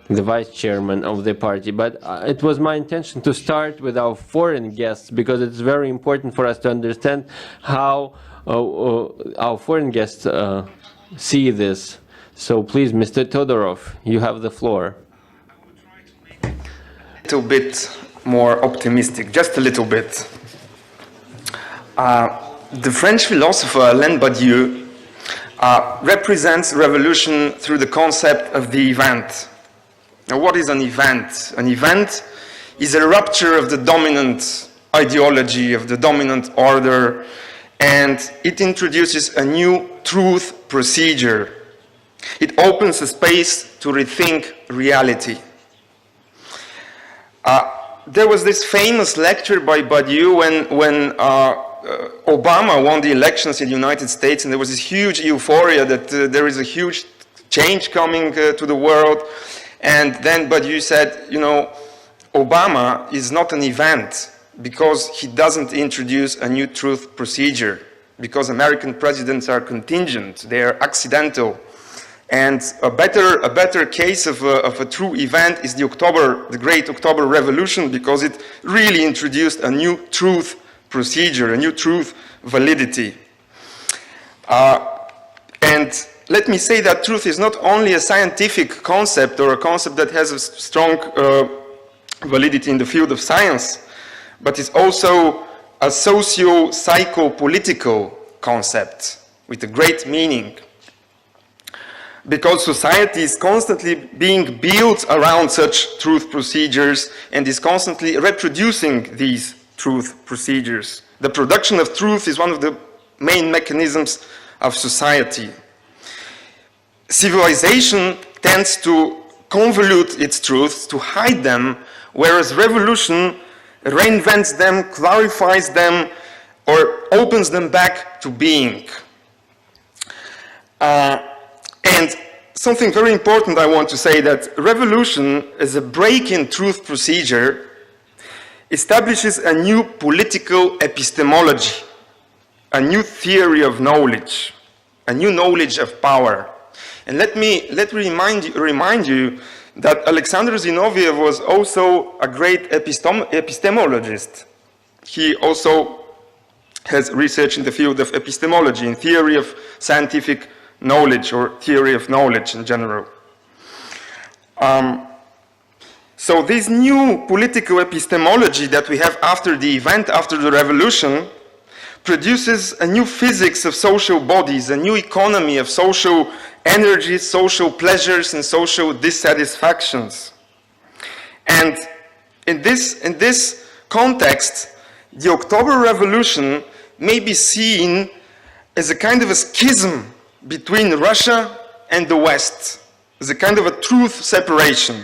the vice chairman of the party. But it was my intention to start with our foreign guests, because it's very important for us to understand how our foreign guests see this. So please, Mr. Todorov, you have the floor. A little bit more optimistic, just a little bit. The French philosopher Alain Badiou represents revolution through the concept of the event. Now, what is an event? An event is a rupture of the dominant ideology, of the dominant order, and it introduces a new truth procedure. It opens a space to rethink reality. There was this famous lecture by Badiou when Obama won the elections in the United States, and there was this huge euphoria that there is a huge change coming to the world. And then Badiou said, you know, Obama is not an event because he doesn't introduce a new truth procedure, because American presidents are contingent, they are accidental. And a better case of a true event is the Great October Revolution, because it really introduced a new truth procedure, a new truth validity. And let me say that truth is not only a scientific concept or a concept that has a strong validity in the field of science, but it's also a socio-psycho-political concept with a great meaning. Because society is constantly being built around such truth procedures and is constantly reproducing these truth procedures. The production of truth is one of the main mechanisms of society. Civilization tends to convolute its truths, to hide them, whereas revolution reinvents them, clarifies them, or opens them back to being. And something very important I want to say, that revolution as a break in truth procedure establishes a new political epistemology, a new theory of knowledge, a new knowledge of power. And let me remind you that Alexander Zinoviev was also a great epistemologist. He also has research in the field of epistemology, in theory of scientific knowledge, or theory of knowledge in general. So this new political epistemology that we have after the event, after the revolution, produces a new physics of social bodies, a new economy of social energies, social pleasures, and social dissatisfactions. And in this context, the October Revolution may be seen as a kind of a schism between Russia and the West, as a kind of a truth separation,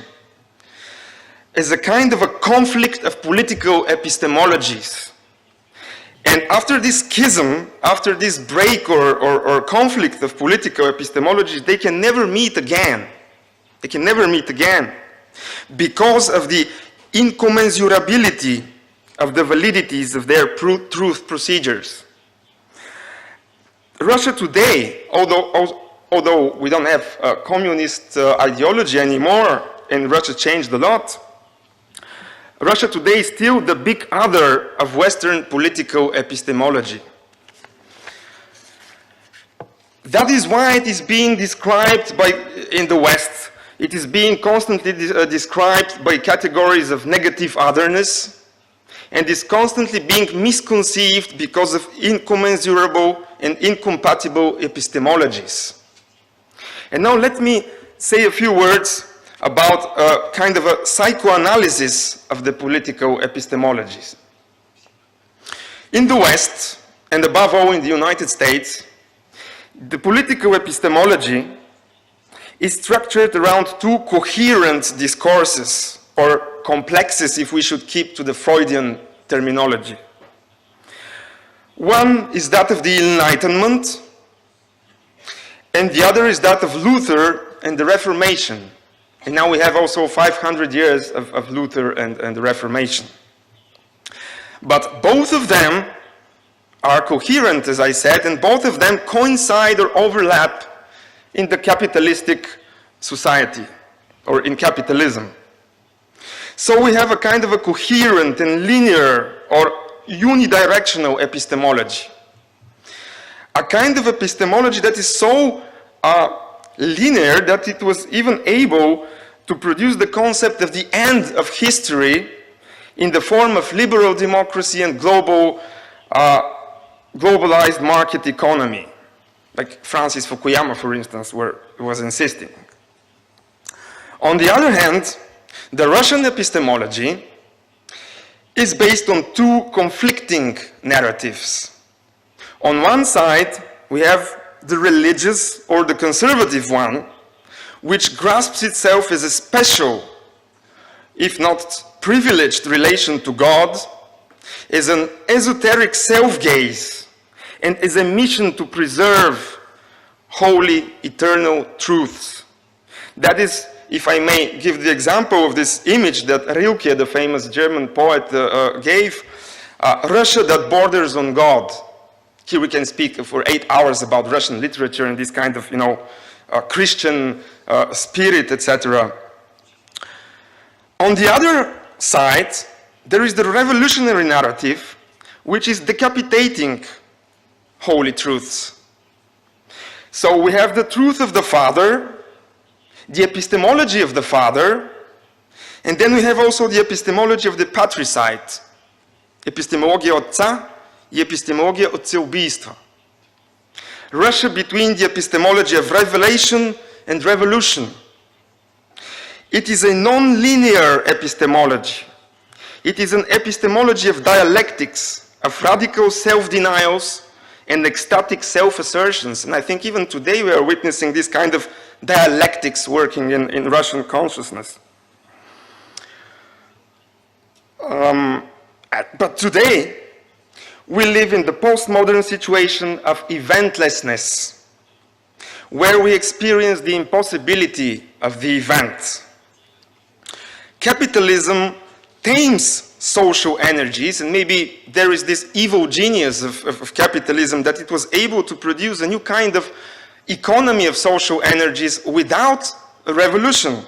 as a kind of a conflict of political epistemologies. And after this schism, after this break or conflict of political epistemologies, they can never meet again. They can never meet again because of the incommensurability of the validities of their truth procedures. Russia today, although we don't have a communist ideology anymore, and Russia changed a lot, Russia today is still the big other of Western political epistemology. That is why it is being described in the West, it is being constantly described by categories of negative otherness, and is constantly being misconceived because of incommensurable and incompatible epistemologies. And now let me say a few words about a kind of a psychoanalysis of the political epistemologies. In the West, and above all in the United States, the political epistemology is structured around two coherent discourses, or complexes if we should keep to the Freudian terminology. One is that of the Enlightenment, and the other is that of Luther and the Reformation. And now we have also 500 years of Luther and the Reformation. But both of them are coherent, as I said, and both of them coincide or overlap in the capitalistic society. or in capitalism. So we have a kind of a coherent and linear or unidirectional epistemology. A kind of epistemology that is so linear that it was even able to produce the concept of the end of history in the form of liberal democracy and globalized market economy, like Francis Fukuyama, for instance, was insisting. On the other hand, the Russian epistemology is based on two conflicting narratives. On one side, we have the religious or the conservative one, which grasps itself as a special, if not privileged, relation to God, as an esoteric self-gaze, and as a mission to preserve holy, eternal truths. That is, if I may give the example of this image that Rilke, the famous German poet, gave, Russia that borders on God. Here we can speak for 8 hours about Russian literature and this kind of, Christian spirit, etc. On the other side, there is the revolutionary narrative, which is decapitating holy truths. So we have the truth of the Father, the epistemology of the Father, and then we have also the epistemology of the patricide, epistemologia Otca и epistemologia отцеубийства. Russia between the epistemology of revelation and revolution. It is a non-linear epistemology. It is an epistemology of dialectics, of radical self-denials and ecstatic self-assertions. And I think even today we are witnessing this kind of dialectics working in Russian consciousness. But today, we live in the postmodern situation of eventlessness, where we experience the impossibility of the event. Capitalism tames social energies, and maybe there is this evil genius of capitalism that it was able to produce a new kind of economy of social energies without a revolution,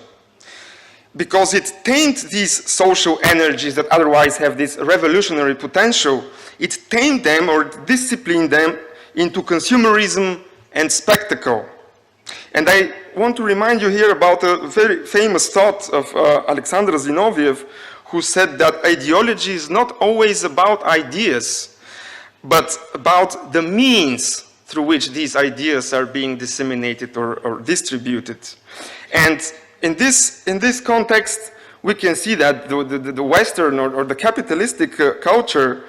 because it tamed these social energies that otherwise have this revolutionary potential. It tamed them or disciplined them into consumerism and spectacle. And I want to remind you here about a very famous thought of Alexander Zinoviev, who said that ideology is not always about ideas, but about the means through which these ideas are being disseminated or distributed. And in this context, we can see that the Western or the capitalistic culture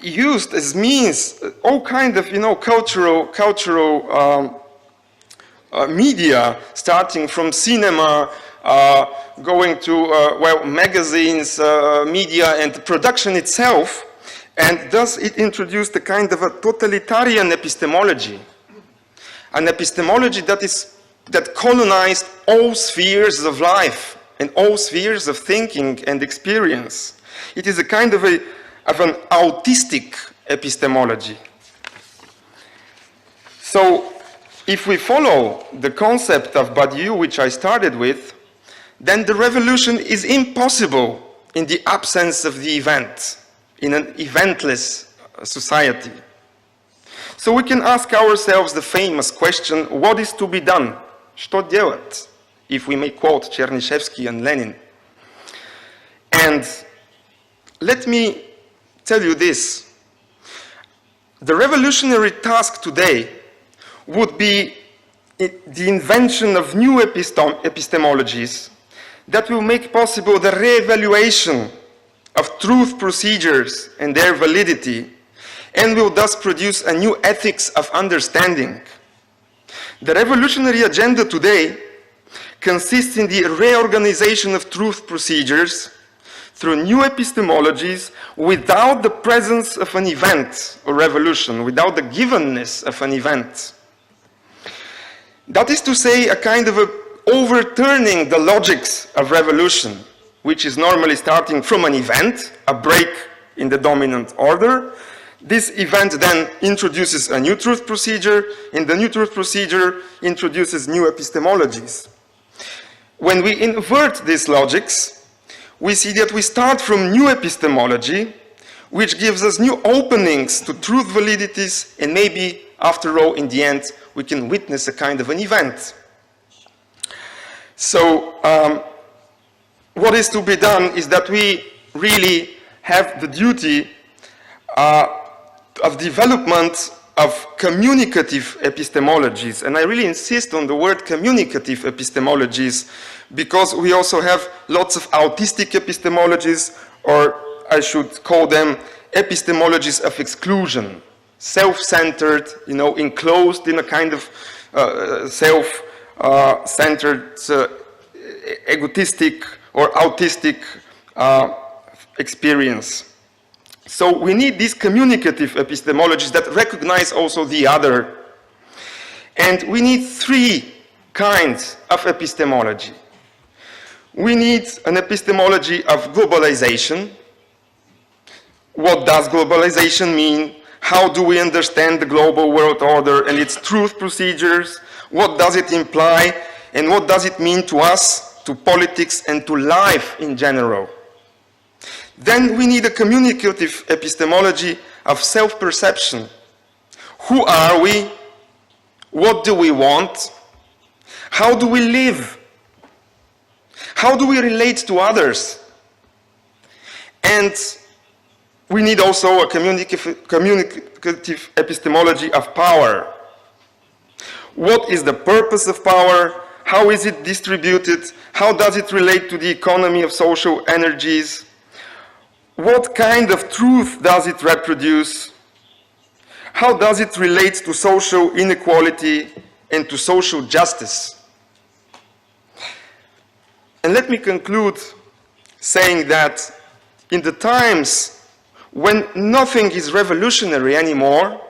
used as means all kind of cultural media, starting from cinema, going to magazines, media, and production itself, and thus it introduced a kind of a totalitarian epistemology, an epistemology that colonized all spheres of life and all spheres of thinking and experience. It is a kind of an autistic epistemology. So, if we follow the concept of Badiou, which I started with, then the revolution is impossible in the absence of the event, in an eventless society. So we can ask ourselves the famous question, what is to be done? Что делать? If we may quote Chernyshevsky and Lenin. And let me tell you this. The revolutionary task today would be the invention of new epistemologies that will make possible the re-evaluation of truth procedures and their validity, and will thus produce a new ethics of understanding. The revolutionary agenda today consists in the reorganization of truth procedures through new epistemologies without the presence of an event or revolution, without the givenness of an event. That is to say, a kind of overturning the logics of revolution, which is normally starting from an event, a break in the dominant order. This event then introduces a new truth procedure, and the new truth procedure introduces new epistemologies. When we invert these logics, we see that we start from new epistemology, which gives us new openings to truth validities, and maybe, after all, in the end, we can witness a kind of an event. So, what is to be done is that we really have the duty of development of communicative epistemologies. And I really insist on the word communicative epistemologies because we also have lots of autistic epistemologies, or I should call them epistemologies of exclusion, self-centered, enclosed in a kind of self-centered, egotistic or autistic experience. So we need these communicative epistemologies that recognize also the other. And we need three kinds of epistemology. We need an epistemology of globalization. What does globalization mean? How do we understand the global world order and its truth procedures? What does it imply? And what does it mean to us, to politics, and to life in general? Then we need a communicative epistemology of self-perception. Who are we? What do we want? How do we live? How do we relate to others? And we need also a communicative epistemology of power. What is the purpose of power? How is it distributed? How does it relate to the economy of social energies? What kind of truth does it reproduce? How does it relate to social inequality and to social justice? And let me conclude saying that in the times when nothing is revolutionary anymore,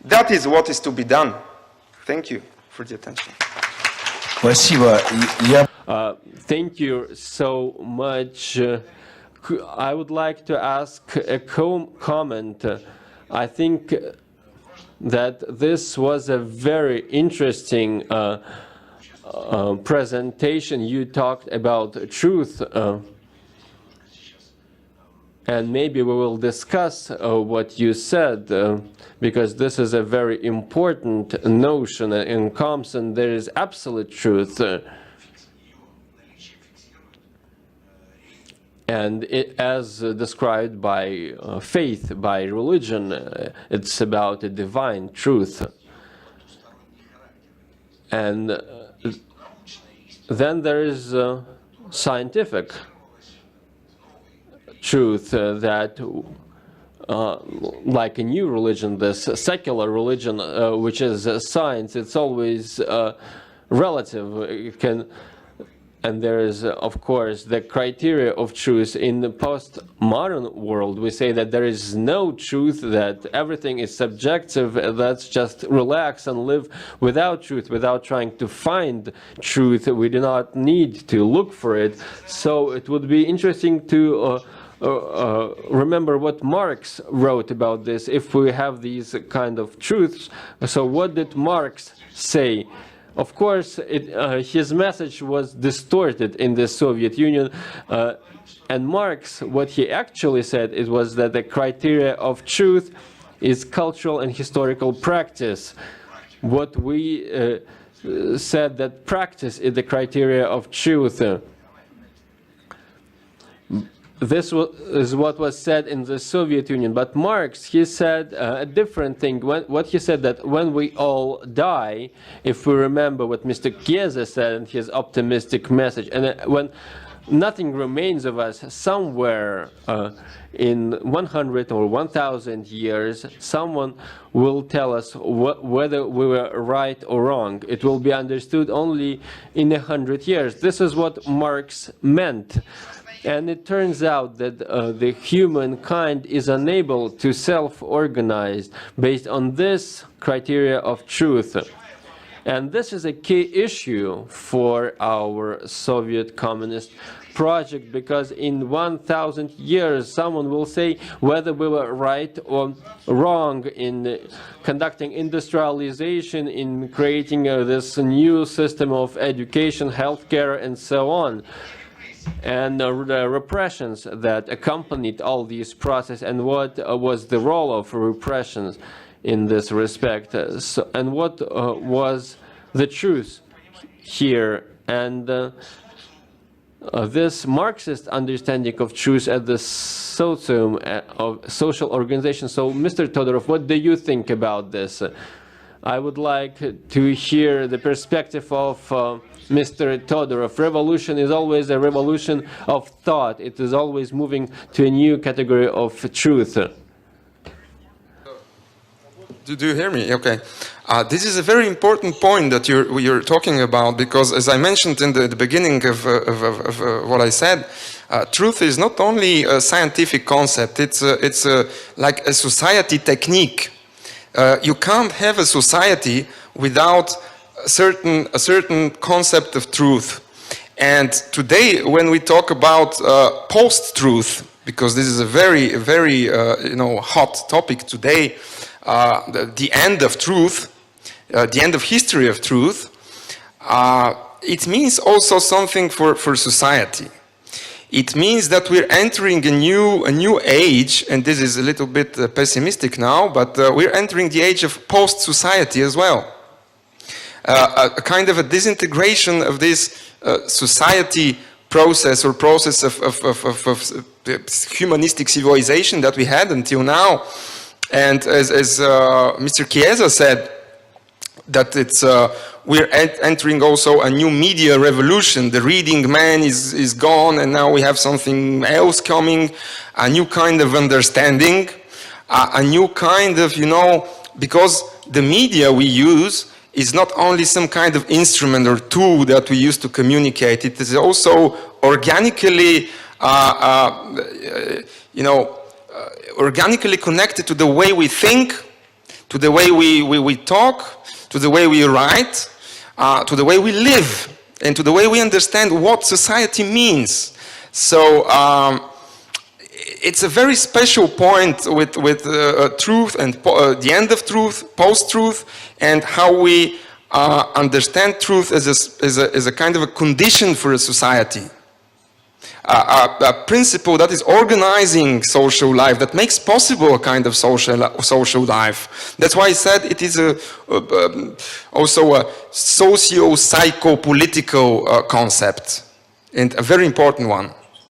that is what is to be done. Thank you for the attention. Thank you so much. I would like to ask a comment. I think that this was a very interesting presentation. You talked about truth, and maybe we will discuss what you said, because this is a very important notion. In Compson, there is absolute truth. And as described by faith, by religion, it's about a divine truth. And then there is scientific truth that, like a new religion, this secular religion, which is science, it's always relative. It can. And there is, of course, the criteria of truth. In the postmodern world, we say that there is no truth, that everything is subjective. Let's just relax and live without truth, without trying to find truth. We do not need to look for it. So it would be interesting to remember what Marx wrote about this, if we have these kind of truths. So what did Marx say? Of course, his message was distorted in the Soviet Union, and Marx, what he actually said, it was that the criteria of truth is cultural and historical practice. What we said, that practice is the criteria of truth. This is what was said in the Soviet Union. But Marx, he said a different thing. What he said, that when we all die, if we remember what Mr. Chiesa said in his optimistic message, and when nothing remains of us, somewhere in 100 or 1,000 years, someone will tell us whether we were right or wrong. It will be understood only in 100 years. This is what Marx meant. And it turns out that the humankind is unable to self-organize based on this criteria of truth. And this is a key issue for our Soviet communist project, because in 1,000 years someone will say whether we were right or wrong in conducting industrialization, in creating this new system of education, healthcare, and so on, and the repressions that accompanied all these processes, and what was the role of repressions in this respect, and what was the truth here, and this Marxist understanding of truth at the socium of social organization. So, Mr. Todorov, what do you think about this? I would like to hear the perspective of Mr. Todorov. Revolution is always a revolution of thought. It is always moving to a new category of truth. Do you hear me? Okay. This is a very important point that you're talking about, because as I mentioned in the beginning of what I said, truth is not only a scientific concept, it's like a society technique. You can't have a society without a certain concept of truth. And today, when we talk about post-truth, because this is a very hot topic today, the end of truth, the end of history of truth, it means also something for society. It means that we're entering a new age, and this is a little bit pessimistic now, but we're entering the age of post-society as well. A kind of a disintegration of this society process or process of humanistic civilization that we had until now. And as Mr. Chiesa said, that we're entering also a new media revolution. The reading man is gone, and now we have something else coming, a new kind of understanding, a new kind of, because the media we use is not only some kind of instrument or tool that we use to communicate, it is also organically, organically connected to the way we think, to the way we talk, to the way we write, to the way we live, and to the way we understand what society means. So it's a very special point with truth and the end of truth, post-truth, and how we understand truth as a kind of a condition for a society. A principle that is organizing social life, that makes possible a kind of social life. That's why I said it is also a socio-psycho-political concept, and a very important one.